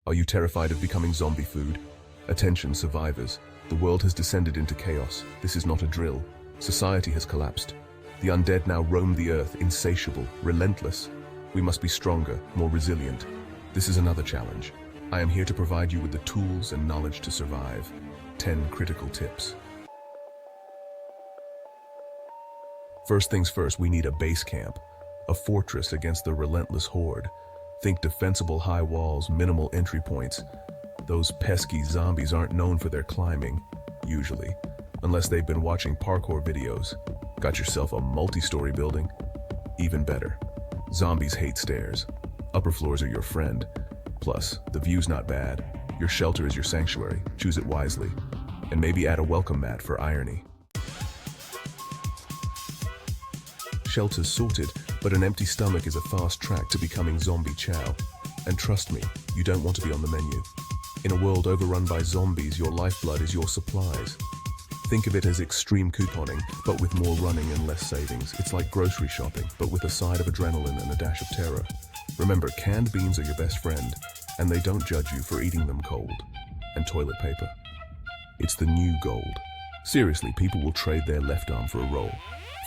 Are you terrified of becoming zombie food? Attention, survivors. The world has descended into chaos. This is not a drill. Society has collapsed. The undead now roam the earth, insatiable, relentless. We must be stronger, more resilient. This is another challenge. I am here to provide you with the tools and knowledge to survive. 10 critical tips. First things first, we need a base camp, a fortress against the relentless horde. Think defensible high walls, minimal entry points. Those pesky zombies aren't known for their climbing, usually, unless they've been watching parkour videos. Got yourself a multi-story building? Even better. Zombies hate stairs. Upper floors are your friend. Plus, the view's not bad. Your shelter is your sanctuary. Choose it wisely. And maybe add a welcome mat for irony. Shelter's sorted, but an empty stomach is a fast track to becoming zombie chow. And trust me, you don't want to be on the menu. In a world overrun by zombies, your lifeblood is your supplies. Think of it as extreme couponing, but with more running and less savings. It's like grocery shopping, but with a side of adrenaline and a dash of terror. Remember, canned beans are your best friend, and they don't judge you for eating them cold. And toilet paper. It's the new gold. Seriously, people will trade their left arm for a roll.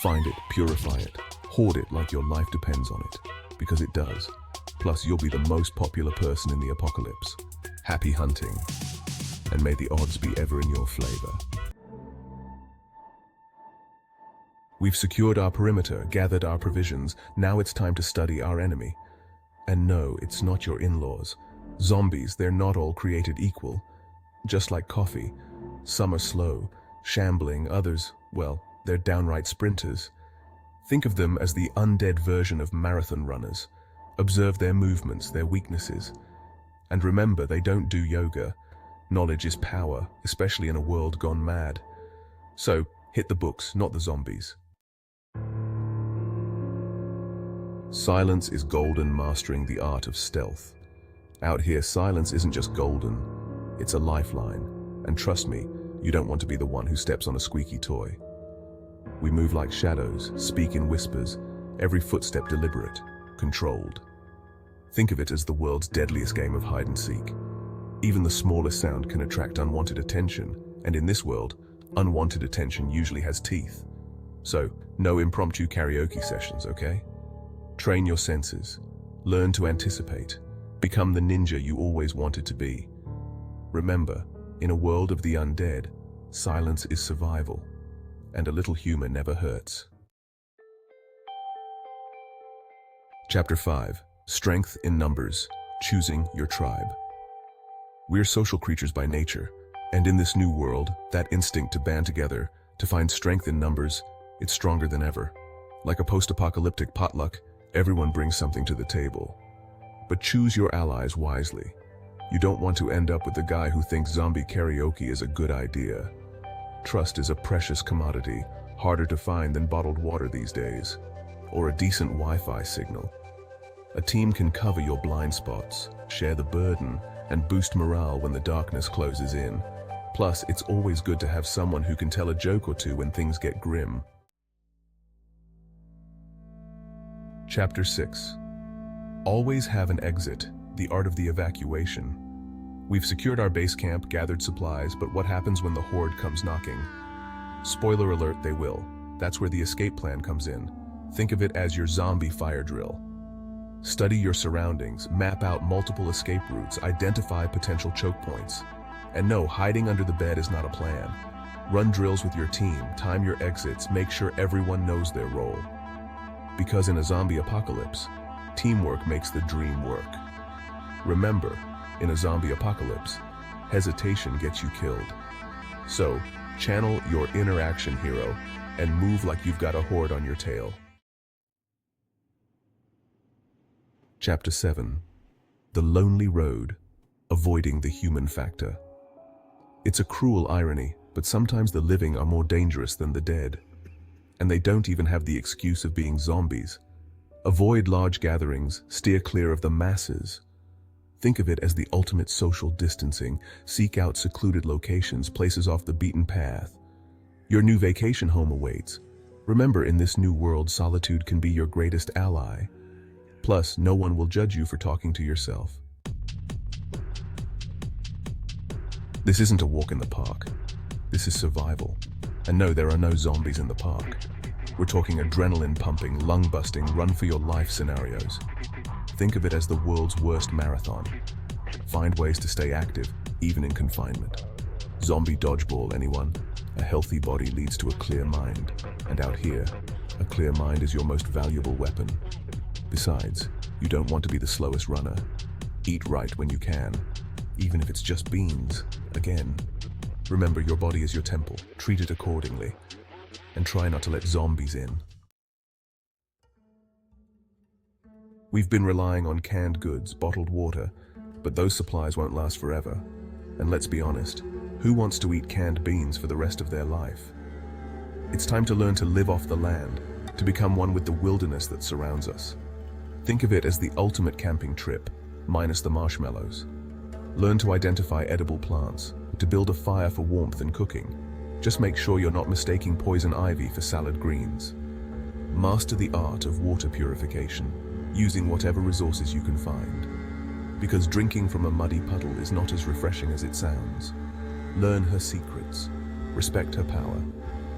Find it, purify it, hoard it like your life depends on it, because it does. Plus, you'll be the most popular person in the apocalypse. Happy hunting, and may the odds be ever in your favor. We've secured our perimeter, gathered our provisions. Now it's time to study our enemy. And no, it's not your in-laws. Zombies, they're not all created equal. Just like coffee, some are slow, shambling, others, well, they're downright sprinters. Think of them as the undead version of marathon runners. Observe their movements, their weaknesses. And remember, they don't do yoga. Knowledge is power, especially in a world gone mad. So, hit the books, not the zombies. Silence is golden, mastering the art of stealth. Out here, silence isn't just golden, it's a lifeline. And trust me, you don't want to be the one who steps on a squeaky toy. We move like shadows, speak in whispers, every footstep deliberate, controlled. Think of it as the world's deadliest game of hide and seek. Even the smallest sound can attract unwanted attention, and in this world, unwanted attention usually has teeth. So, no impromptu karaoke sessions, okay? Train your senses, learn to anticipate, become the ninja you always wanted to be. Remember, in a world of the undead, silence is survival, and a little humor never hurts. Chapter 5. Strength in Numbers, Choosing Your Tribe. We're social creatures by nature, and in this new world, that instinct to band together, to find strength in numbers, it's stronger than ever. Like a post-apocalyptic potluck, everyone brings something to the table. But choose your allies wisely. You don't want to end up with the guy who thinks zombie karaoke is a good idea. Trust is a precious commodity, harder to find than bottled water these days, or a decent Wi-Fi signal. A team can cover your blind spots, share the burden, and boost morale when the darkness closes in. Plus, it's always good to have someone who can tell a joke or two when things get grim. Chapter 6. Always have an exit, the art of the evacuation. We've secured our base camp, gathered supplies, but what happens when the horde comes knocking? Spoiler alert, they will. That's where the escape plan comes in. Think of it as your zombie fire drill. Study your surroundings, map out multiple escape routes, identify potential choke points. And no, hiding under the bed is not a plan. Run drills with your team, time your exits, make sure everyone knows their role. Because in a zombie apocalypse, teamwork makes the dream work. Remember, in a zombie apocalypse, hesitation gets you killed. So, channel your inner action hero and move like you've got a horde on your tail. Chapter 7. The Lonely Road, Avoiding the Human Factor. It's a cruel irony, but sometimes the living are more dangerous than the dead. And they don't even have the excuse of being zombies. Avoid large gatherings, steer clear of the masses. Think of it as the ultimate social distancing. Seek out secluded locations, places off the beaten path. Your new vacation home awaits. Remember, in this new world, solitude can be your greatest ally. Plus, no one will judge you for talking to yourself. This isn't a walk in the park. This is survival. And no, there are no zombies in the park. We're talking adrenaline-pumping, lung-busting, run-for-your-life scenarios. Think of it as the world's worst marathon. Find ways to stay active, even in confinement. Zombie dodgeball, anyone? A healthy body leads to a clear mind. And out here, a clear mind is your most valuable weapon. Besides, you don't want to be the slowest runner. Eat right when you can, even if it's just beans. Again, remember your body is your temple. Treat it accordingly. And try not to let zombies in. We've been relying on canned goods, bottled water, but those supplies won't last forever. And let's be honest, who wants to eat canned beans for the rest of their life? It's time to learn to live off the land, to become one with the wilderness that surrounds us. Think of it as the ultimate camping trip, minus the marshmallows. Learn to identify edible plants, to build a fire for warmth and cooking. Just make sure you're not mistaking poison ivy for salad greens. Master the art of water purification, using whatever resources you can find. Because drinking from a muddy puddle is not as refreshing as it sounds. Learn her secrets, respect her power,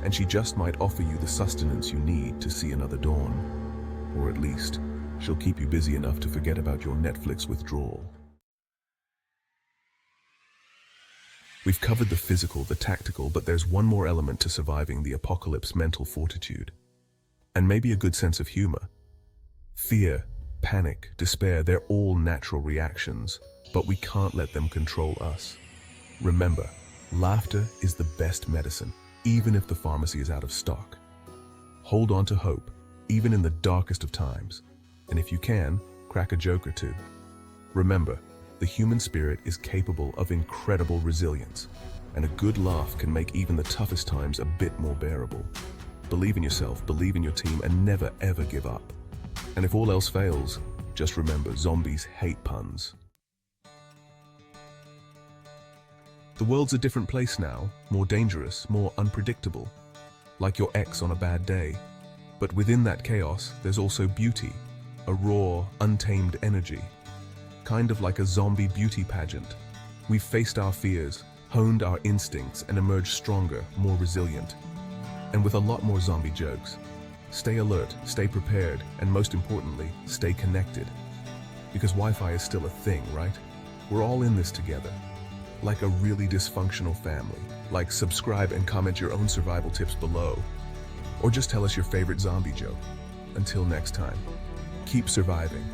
and she just might offer you the sustenance you need to see another dawn. Or at least, she'll keep you busy enough to forget about your Netflix withdrawal. We've covered the physical, the tactical, but there's one more element to surviving the apocalypse: mental fortitude. And maybe a good sense of humor. Fear, panic, despair, they're all natural reactions, but we can't let them control us. Remember, laughter is the best medicine, even if the pharmacy is out of stock. Hold on to hope, even in the darkest of times. And if you can, crack a joke or two. Remember, the human spirit is capable of incredible resilience, and a good laugh can make even the toughest times a bit more bearable. Believe in yourself, believe in your team, and never ever give up. And if all else fails, just remember, zombies hate puns. The world's a different place now, more dangerous, more unpredictable, like your ex on a bad day. But within that chaos, there's also beauty, a raw, untamed energy. Kind of like a zombie beauty pageant. We've faced our fears, honed our instincts, and emerged stronger, more resilient. And with a lot more zombie jokes. Stay alert, stay prepared, and most importantly, stay connected. Because Wi-Fi is still a thing, right? We're all in this together. Like a really dysfunctional family. Like, subscribe and comment your own survival tips below. Or just tell us your favorite zombie joke. Until next time, keep surviving.